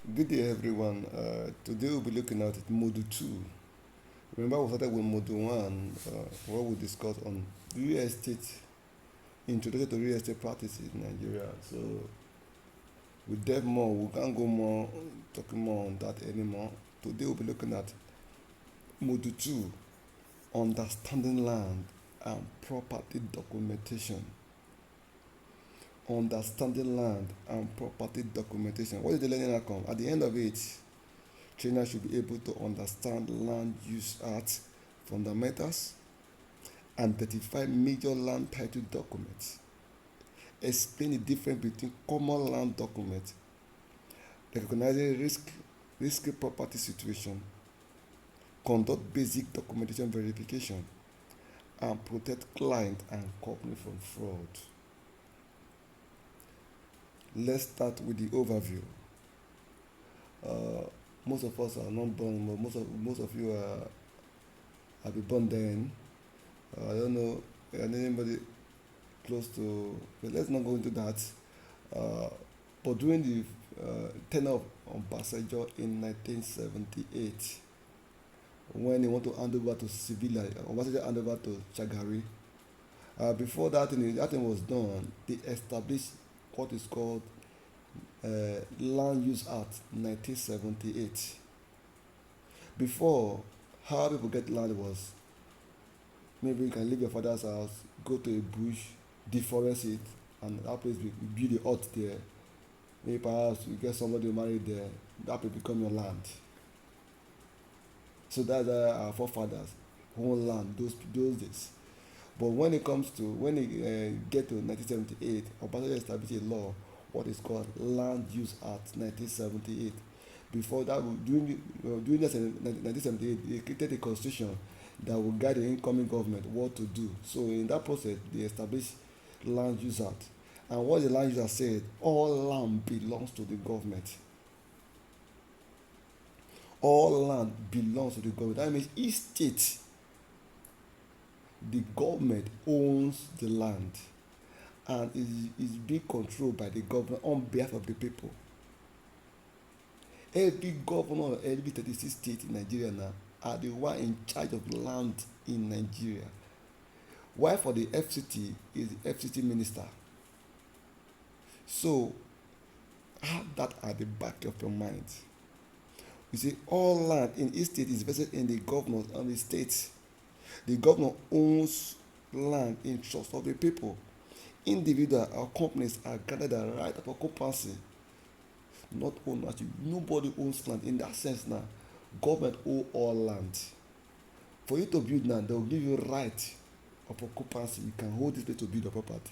Good day, everyone. Today we'll be looking at Module 2. Remember, we started with Module 1, where we discussed on real estate, introduction to real estate practices in Nigeria. So, we delve more, we can't go more, talking more on that anymore. Today we'll be looking at Module 2, understanding land and property documentation. Understanding land and property documentation. What is the learning outcome? At the end of it, trainers should be able to understand land use act fundamentals, identify major land title documents, explain the difference between common land documents, recognizing risky property situation, conduct basic documentation verification, and protect client and company from fraud. Let's start with the overview. Uh, most of us are not born, but most of you are have been born then. I don't know anybody close to. But let's not go into that. Uh, but during the tenure of Ambassador in 1978, when he want to hand over to civilian, Ambassador hand over to Chagari. Before that thing was done, they established what is called Land Use Act 1978. Before, how people get land was maybe you can leave your father's house, go to a bush, deforest it, and that place will build a hut there. Maybe perhaps you get somebody to marry there, that will become your land. So that's our forefathers own land those days. But when it get to 1978, Obasanjo established a law, what is called Land Use Act 1978. Before that, during 1978, they created a constitution that will guide the incoming government what to do. So in that process, they established Land Use Act. And what the Land Use Act said, all land belongs to the government. All land belongs to the government. That means each state, the government owns the land and is being controlled by the government on behalf of the people. Every governor of every 36 states in Nigeria now are the one in charge of land in Nigeria. While for the FCT is the FCT minister. So have that at the back of your mind. You see, all land in each state is vested in the governors and the states. The governor owns land in trust of the people. Individual or companies are granted the right of occupancy, not ownership. Nobody owns land in that sense now. Government own all land. For you to build now, they will give you right of occupancy. You can hold this place to build your property.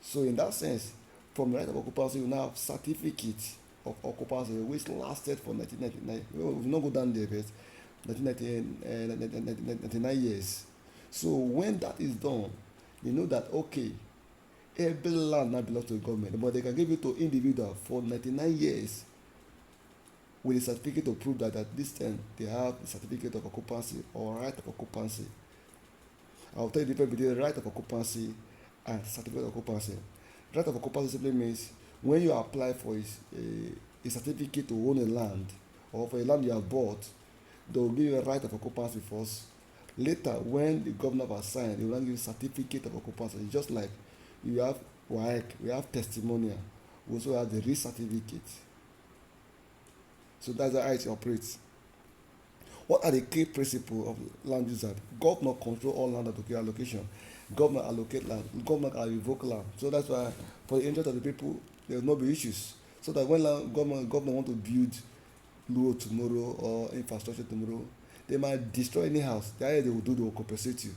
So in that sense, from right of occupancy, you now have certificate of occupancy which lasted for 1999. We will not go down there, but 1999 years. So when that is done, you know that okay, every land now belongs to the government, but they can give it to individual for 99 years with a certificate to prove that this time they have a certificate of occupancy or right of occupancy. I'll tell you the difference between right of occupancy and certificate of occupancy. Right of occupancy simply means when you apply for a certificate to own a land or for a land you have bought, they will give you a right of occupancy first. Later, when the governor has signed, they will not give you certificate of occupancy. It's just like you have WAEC, we have testimonial, we also have the certificate. So that's how it operates. What are the key principles of land use act? Governor control all land allocation. Governor allocate land. Governor can revoke land. So that's why, for the interest of the people, there will not be issues. So that when governor want to build road tomorrow or infrastructure tomorrow, they might destroy any house. The idea they will do, they will compensate you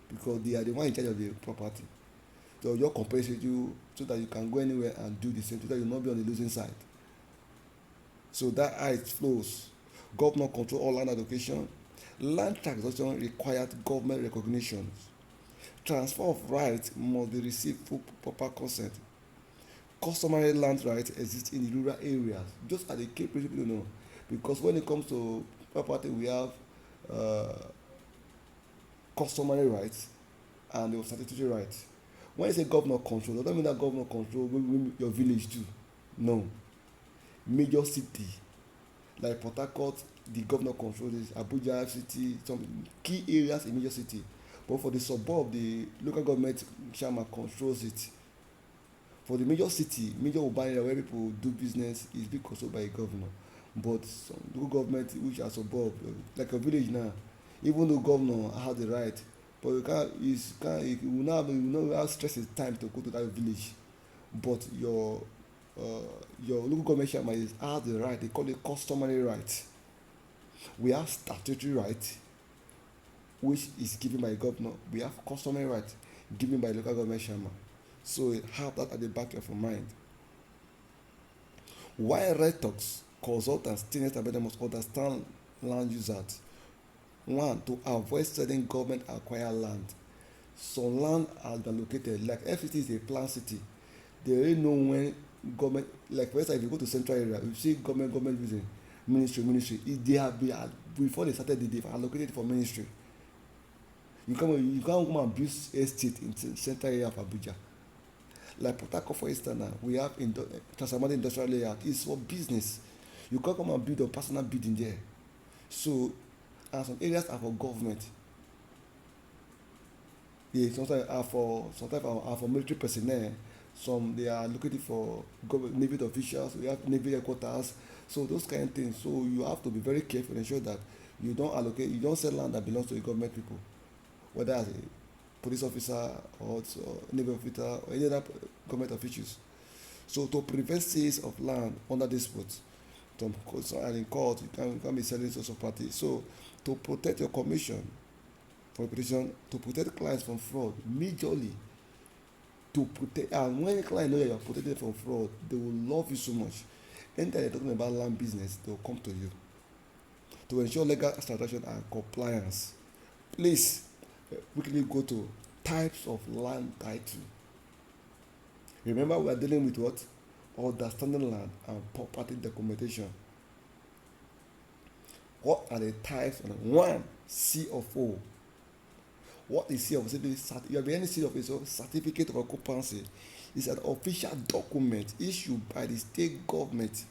because they are the one in charge of the property. So they'll compensate you so that you can go anywhere and do the same, so that you will not be on the losing side. So that how it flows. Governor control all land allocation. Land transaction required government recognition. Transfer of rights must be received full proper consent. Customary land rights exist in the rural areas. Just as the key principle, you know, because when it comes to property, we have uh, customary rights and the statutory rights. When you say governor control, does that mean that governor control your village too? No. major city like Port Harcourt, the governor controls it, Abuja city, some key areas in major city. But for the suburb, the local government chairman controls it. For the major city, major urban area where people do business is being controlled by a governor. But some local government which are suburb, like a village now, even though governor has the right, but you will not have stress his time to go to that village. But your local government chairman has the right. They call it customary right. We have statutory right, which is given by governor. We have customary right given by local government chairman. So have that at the back of your mind. Why rectors, consultants, tenants, and vendors must understand land use act. One, to avoid selling government acquired land. Some land has been allocated. Like FCT is a planned city. They already know when government, like for instance, if you go to central area, you see government using ministry. If they have been before they started, they've allocated for ministry. You can't come and build estate in central area of Abuja. Like Port Harcourt, for instance, now we have transformative industrial layout. It's for business. You can't come and build a personal building there. So, and some areas are for government. Yeah, sometimes are for military personnel. Some they are located for government, navy officials. We have navy headquarters. So those kind of things. So you have to be very careful and ensure that you don't sell land that belongs to the government people, whether as a police officer or navy officer or any other government officials. So to prevent sales of land under dispute, and in court you can be selling social property. So to protect your commission for petition, to protect clients from fraud, majorly to protect, and when a client knows that you are protected from fraud, they will love you so much. Anytime they're talking about land business, they will come to you to ensure legal transaction and compliance. Please quickly go to types of land title. Remember, we are dealing with what? Understanding land and property documentation. What are the types? One, C of O. What is C of O? You have any C of O? Certificate of occupancy is an official document issued by the state government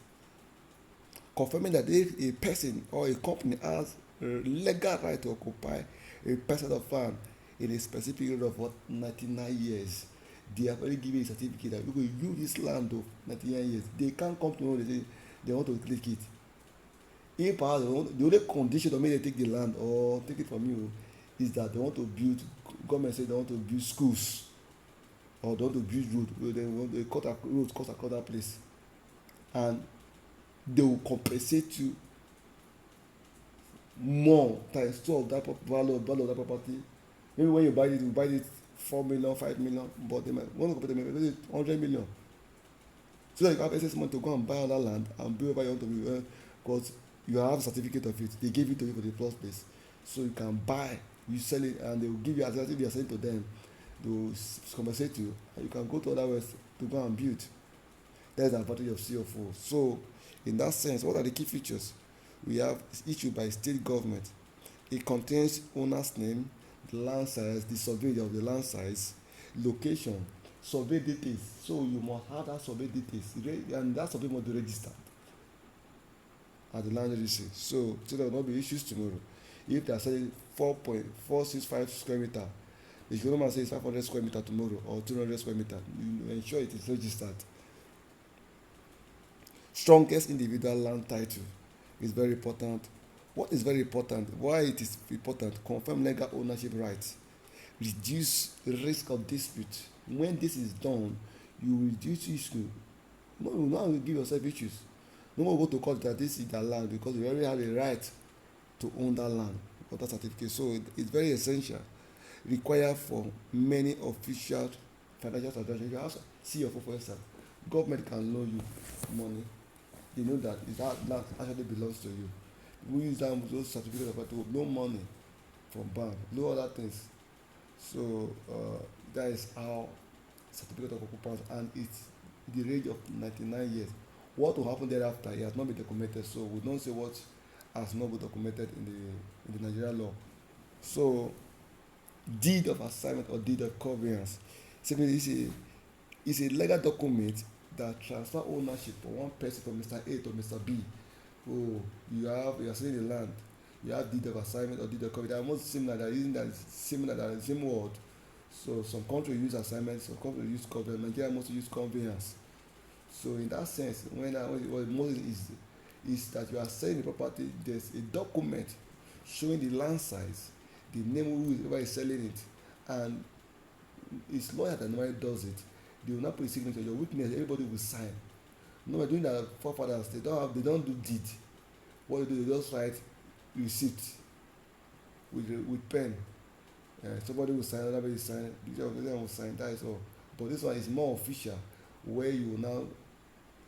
confirming that if a person or a company has a legal right to occupy a parcel of land in a specific period of what 99 years. They have already given a certificate that you will use this land of 99 years. They can't come to know they want to click it. If perhaps the only condition to make they take the land or take it from you is that they want to build, government say they want to build schools or they want to build road, they want to cut roads across that place, and they will compensate you more times two of that value of that property. Maybe when you buy it 4 million, 5 million, but they might want to compare maybe 100 million. So that you have excess money to go and buy other land and build whatever you want to build, because you have a certificate of it. They gave it to you for the first place. So you can buy, you sell it, and they will give you as if you are selling to them. They will compensate you, and you can go to other ways to go and build. That's the advantage of CFO. So, in that sense, what are the key features? We have issued by state government. It contains owner's name, the land size, the survey of the land size, location, survey details. So you must have that survey details, and that survey must be registered at the land registry. So there will not be issues tomorrow. If they are selling 4.465 square meter, the government says 500 square meter tomorrow or 200 square meter, you ensure it is registered. Strongest individual land title is very important. What is very important? Why it is important? Confirm legal ownership rights. Reduce risk of dispute. When this is done, you reduce issue. No, you will not give yourself issues. No one will go to court that this is their land because you already have a right to own that land or that certificate. So it's very essential. Required for many official financial transactions. You have CFO, for instance. Government can loan you money. They know that land actually belongs to you. We use those certificates to loan money from bank, loan other things. So that is how certificate of occupancy, and it's the range of 99 years. What will happen thereafter? It has not been documented, so we don't say what has not been documented in the Nigerian law. So deed of assignment or deed of covenants simply is a legal document that transfer ownership from one person from Mr. A to Mr. B. Oh, you are selling the land, you have deed of assignment or deed of covenant. They are almost similar. They are using that similar, that the same word. So some countries use assignment, some countries use covenant. Nigeria mostly use conveyance. So in that sense, what Moses is that you are selling the property, there's a document showing the land size, the name whoever is selling it, and it's lawyer that normally does it. They will not put a signature. Your witness, everybody will sign. No, we're doing that forefathers. They don't do deed. What they do, they just write receipt with pen. Somebody will sign, another will sign, the other will sign. That is all. But this one is more official, where you will now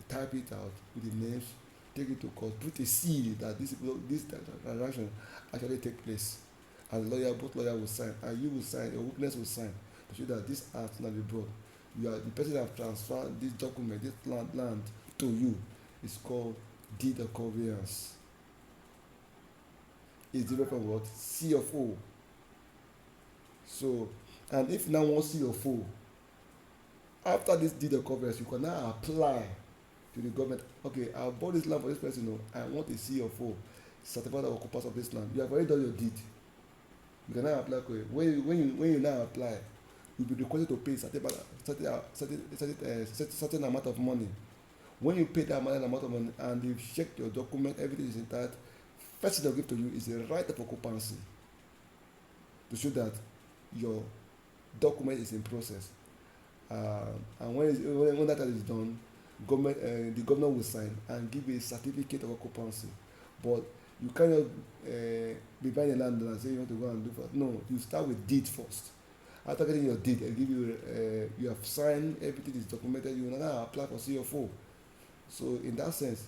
type it out with the names, take it to court, put a seal that this transaction actually take place. And lawyer, both lawyer will sign, and you will sign, your witness will sign to show that this act not be brought. You are the person that have transferred this document, this land to you. It's called deed of conveyance. It's different from what? C of O. So, and if now one C of O, after this deed of conveyance, you can now apply to the government. Okay, I bought this land for this person. No, I want a C of O, certificate of occupancy of this land. You have already done your deed. You can now apply. Okay, when you now apply, you'll be required to pay certain amount of money. When you pay that amount of money and they've checked your document, everything is intact, first thing they'll give to you is a right of occupancy to show that your document is in process. And when that is done, the governor will sign and give a certificate of occupancy. But you cannot be buying a land and say you want to go and do that. No, you start with deed first. After getting your deed, I give you you have signed, everything is documented. You will now apply for CFO. So in that sense,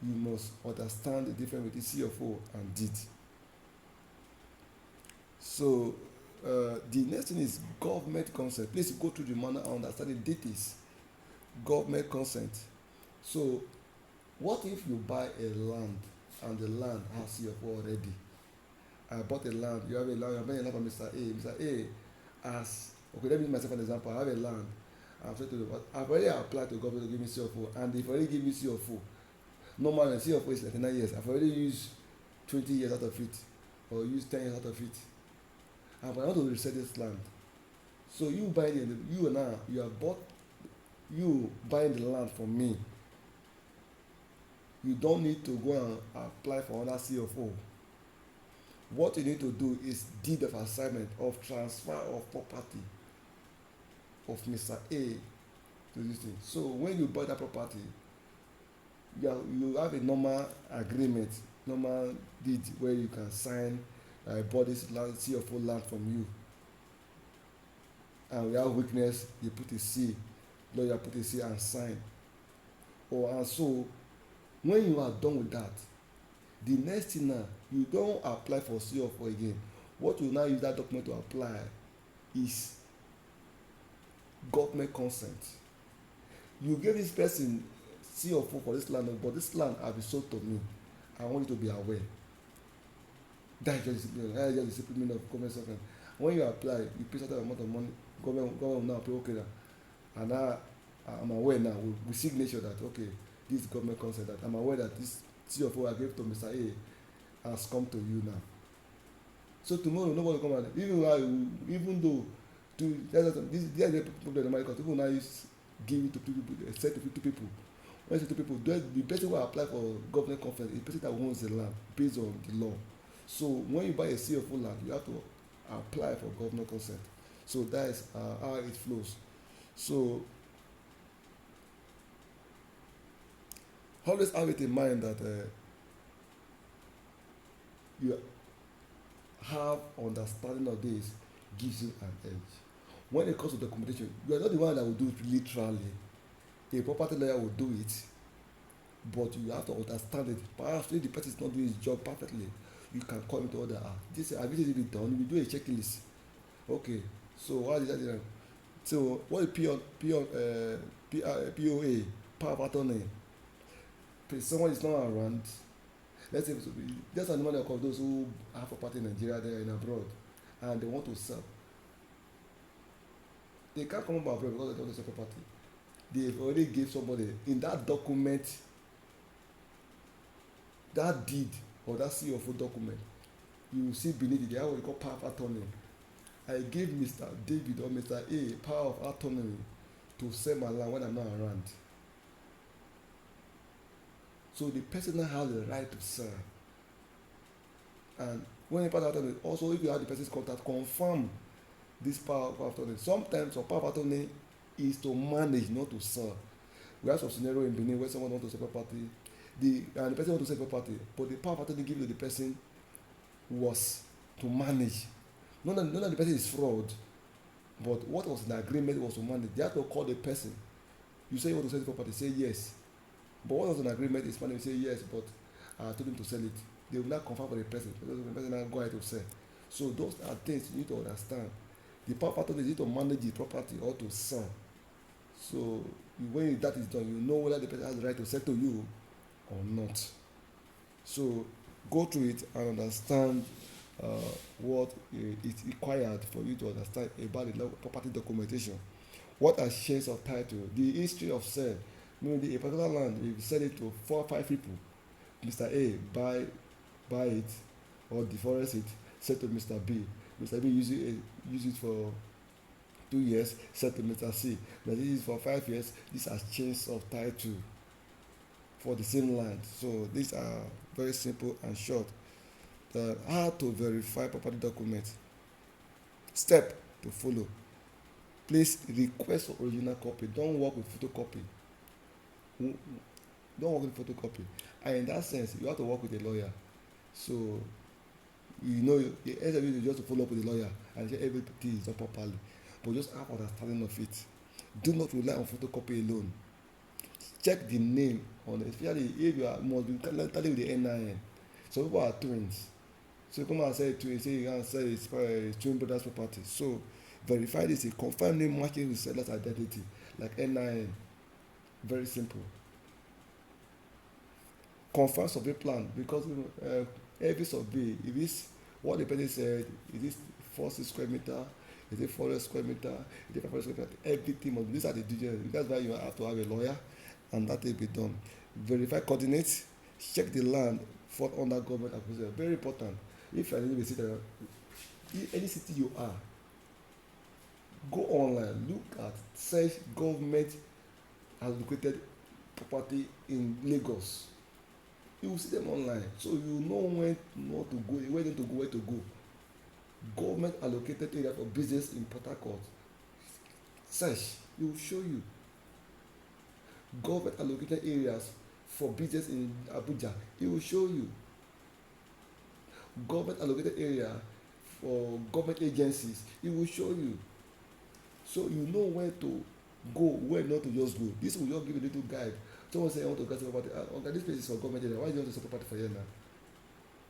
you must understand the difference between CFO and deed. So the next thing is government consent. Please go through the manner and understand the details. Government consent. So what if you buy a land and the land has CFO already? I bought a land, you have a land, I'm buying a land from Mr. A. Mr. A has, okay, let me use myself an example. I have a land. I've already applied to government to give me CFO, and they've already given me CFO. Normally, CFO is like 9 years. I've already used 20 years out of it, or used 10 years out of it. And I want to resell this land. So you buying the land from me. You don't need to go and apply for another CFO. What you need to do is deed of assignment, of transfer of property of Mr. A to this thing. So when you buy that property, you have a normal agreement, normal deed where you can sign. I bought this land, CFO land from you, and we have witness. You put a C, lawyer put a C and sign. And so when you are done with that, the next thing now, you don't apply for CFO again. What you now use that document to apply is government consent. You give this person CFO for this land, but this land has been sold to me. I want you to be aware. That is just the discipline of government consent. When you apply, you pay certain amount of money. Government will now pay, okay, and now I'm aware now with signature that okay, this is government consent, that I'm aware that this CFO I gave to Mr. A has come to you now. So tomorrow nobody come and even though this is the problem because people now give it to people, say to 50 people. When you say to people, the person who apply for government consent is the person that owns the land based on the law. So when you buy a CFO land, you have to apply for government consent. So that is how it flows. So always have it in mind that you have understanding of this gives you an edge. When it comes to documentation, you are not the one that will do it literally. A property lawyer will do it, but you have to understand it. Perhaps if the person is not doing his job perfectly, you can call him to order. This have you been done? We do a checklist. Okay, so what is that? So what is POA, power of attorney? Someone is not around. Let's say there's a number of those who have property in Nigeria, they are in abroad, and they want to sell. They can't come back abroad because they don't sell property. they've already gave somebody in that document, that deed or that CFO document. You will see beneath it they have what we call power of attorney. I gave Mr. David or Mr. A power of attorney to sell my land when I'm not around. So the person now has the right to sell. And when a power of attorney, also if you have the person's contact, confirm this power of attorney. Sometimes a power of attorney is to manage, not to sell. We have some scenario in Benin where someone wants to sell property, and the person wants to sell property, but the power of attorney given to the person was to manage. None of the person is fraud, but what was in the agreement was to manage. They have to call the person. You say you want to sell the property, say yes. But what was in the agreement is manage, say yes, but I told him to sell it. They will not confirm for the person. The person now go ahead to sell. So those are things you need to understand. The power of attorney is to manage the property or to sell. So when that is done, you know whether the person has the right to sell to you or not. So go through it and understand what is required for you to understand about the property documentation. What are shares of title? The history of sale. Maybe a particular land, if you sell it to 4 or 5 people, Mr. A buy it or deforest it, sell to Mr. B. Mr. B use it for 2 years, sell to Mr. C. Mr. C use it for 5 years. These are chains of title for the same land. So these are very simple and short. How to verify property documents. Step to follow. Please request for original copy. Don't work with photocopy. Don't work with photocopy. And in that sense, you have to work with a lawyer. So you know the SW is just to follow up with the lawyer and say everything is done properly. But just have understanding of it. Do not rely on photocopy alone. Check the name on it, especially if you are must be tally with the NIN. Some people are twins. So you come and say twins, say you can sell his twin brother's property. So verify this, a confirm name matching with seller's identity, like NIN. Very simple. Confirm survey plan, because every survey, if it's what the person said, is it 40 square meter, is it 400 square meter, is it 500 square meter, everything must be, these are the details. That's why you have to have a lawyer, and that will be done. Verify coordinates, check the land for under government acquisition. Very important. If you are in a city, any city you are, go online, look at search government allocated property in Lagos. You will see them online, so you know when not to go, where to go, where to go. Government allocated area for business in Port Harcourt. Search, it will show you. Government allocated areas for business in Abuja, it will show you. Government allocated area for government agencies, it will show you. So you know where to go, where not to just go. This will just give you a little guide. Someone say I want to get property. Okay, this place is for government area. Why do you want to sell property for here now?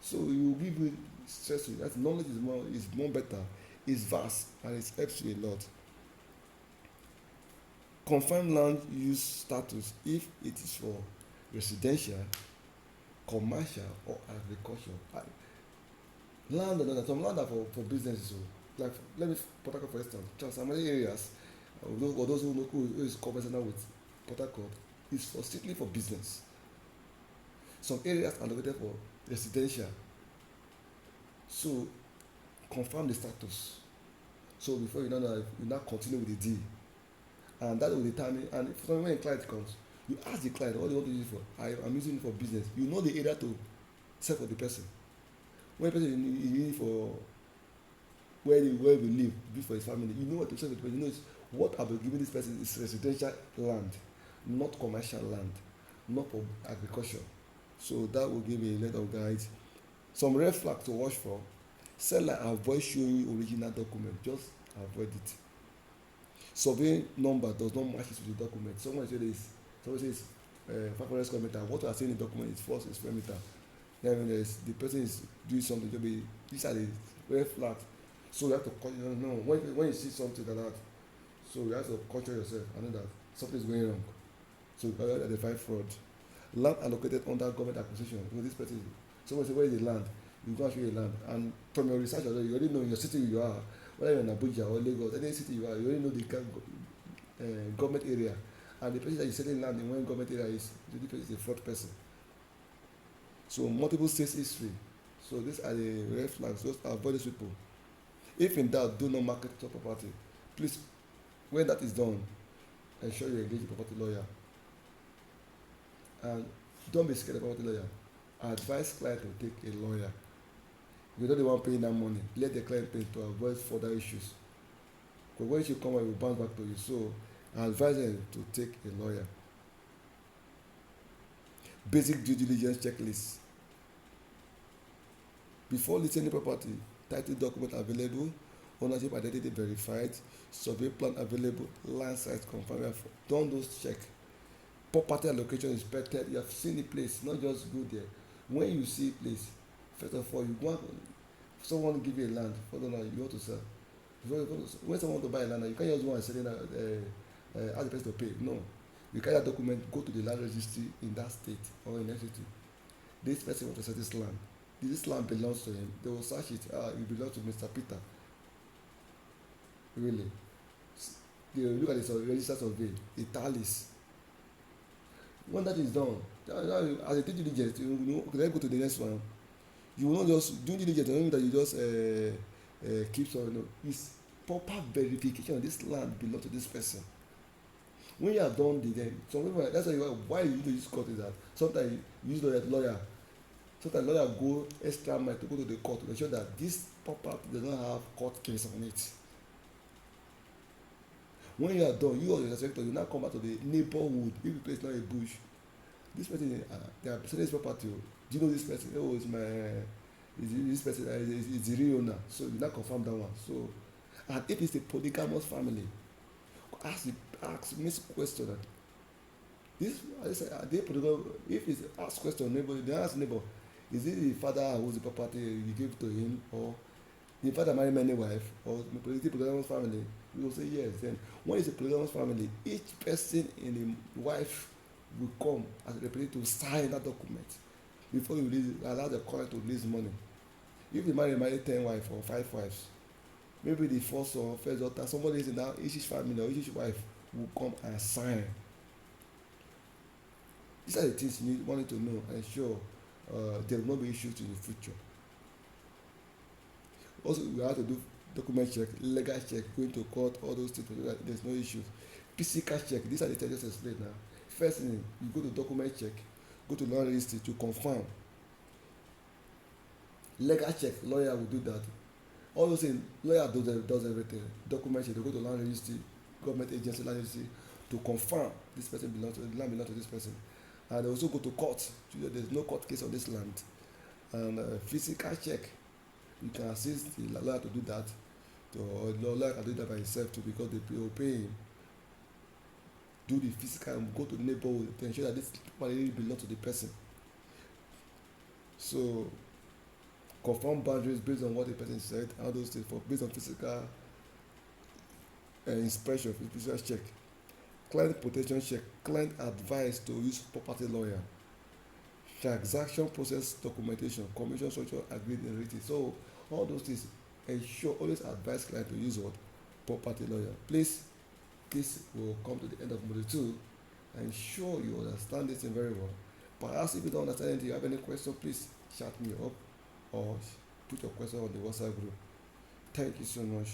So you will give you stress. That knowledge is more better, is vast, and it helps you a lot. Confirm land use status if it is for residential, commercial, or agriculture. Land and some land are for businesses. So, like let me Port Harcourt for instance. Some areas, or those who know who is conversant with Port Harcourt, is for strictly for business. Some areas are located for residential. So confirm the status. So before you know, you now continue with the deal, and that will determine. And if when a client comes, you ask the client what do you want to use it for. I'm using it for business. You know the area to sell for the person. When the person is using it for where we live, be for his family, you know what to sell for the person. You know what I'll be giving this person is residential land, not commercial land, not for agriculture. So that will give me a lot of guides. Some red flags to watch for. Seller avoid showing you original document. Just avoid it. Survey number does not match it with the document. Someone says 500 square meter. What you are saying in the document is 4 square meter. Then the person is doing something to be. These are the red flags. So you have to know when you see something like that. So you have to control yourself. I know that something is going wrong. So you can identify fraud. Land allocated under government acquisition. Because this person, someone say, where is the land? You go and show your land. And from your research, you already know in your city you are, whether you're in Abuja or Lagos, any city you are, you already know the government area. and the person that is selling land in one government area is the person is a fraud person. So multiple states history. So these are the red flags. Just avoid these people. If in doubt, do not market your property. Please, when that is done, ensure you engage a property lawyer. And don't be scared of a property lawyer. Advise client to take a lawyer. You don't want paying that money. Let the client pay to avoid further issues. Because when you come out, it will bounce back to you. So I advise them to take a lawyer. Basic due diligence checklist. Before listing the property, title document available, ownership identity verified, survey plan available, land size confirmed. Don't those check. Property allocation inspected. You have seen the place, not just go there. When you see a place, first of all, you want someone give you a land, for the land you want to sell. When someone want to buy a land, you can't just go and sell it, ask the person to pay. No, you carry that document, go to the land registry in that state or in that city. This person wants to sell this land. This land belongs to him. They will search it. It belongs to Mr. Peter. Really. They will look at the register survey. It tallies. When that is done, as a due diligence, you know, then go to the next one. You will not just do diligence, don't mean that you just keep some. You know, it's proper verification. This land belongs to this person. When you have done the then, some people that's why you need to use court is that sometimes you use lawyer. Sometimes lawyer go extra mile to go to the court to ensure that this property does not have court case on it. When you are done, you or your inspector, you now come back to the neighborhood. If the place is not a bush, this person they are selling this property. Do you know this person? Oh, it's this person is the real owner. So you now confirm that one. So, and if it's a polygamous family, ask me question that this I say are they polygamous? If it's ask question neighbor, they ask neighbor, is it the father who owns the property you gave to him, or the father married many wives, or the polygamous family? We will say yes. Then when it's a polygamous family, each person in the wife will come as a representative to sign that document before you release, allow the client to release money. If the man married 10 wives or 5 wives, maybe the first or first daughter, somebody is in that each family or each wife will come and sign. These are the things you need wanted to know and ensure there will not be issues in the future. Also, we have to do document check, legal check, going to court, all those things, there's no issues. Physical check, these are the things I just explained now. First thing, you go to document check, go to land registry to confirm. Legal check, lawyer will do that. All those things, lawyer does everything. Document check, they go to land registry, government agency, land registry to confirm this person belongs to the land belongs to this person. And they also go to court. There's no court case on this land. And physical check, you can assist the lawyer to do that. Or the lawyer can do that by himself too because they will pay him. Do the physical and go to the neighborhood to ensure that this property belongs to the person. So confirm boundaries based on what the person said, all those things for based on physical inspection, physical check. Client protection check, client advice to use property lawyer. Transaction process documentation, commission structure agreed in written. So all those things ensure always advise client to use what property lawyer. Please, this will come to the end of module 2. Ensure you understand this thing very well. Perhaps if you don't understand anything, you have any question, please chat me up or put your question on the WhatsApp group. Thank you so much.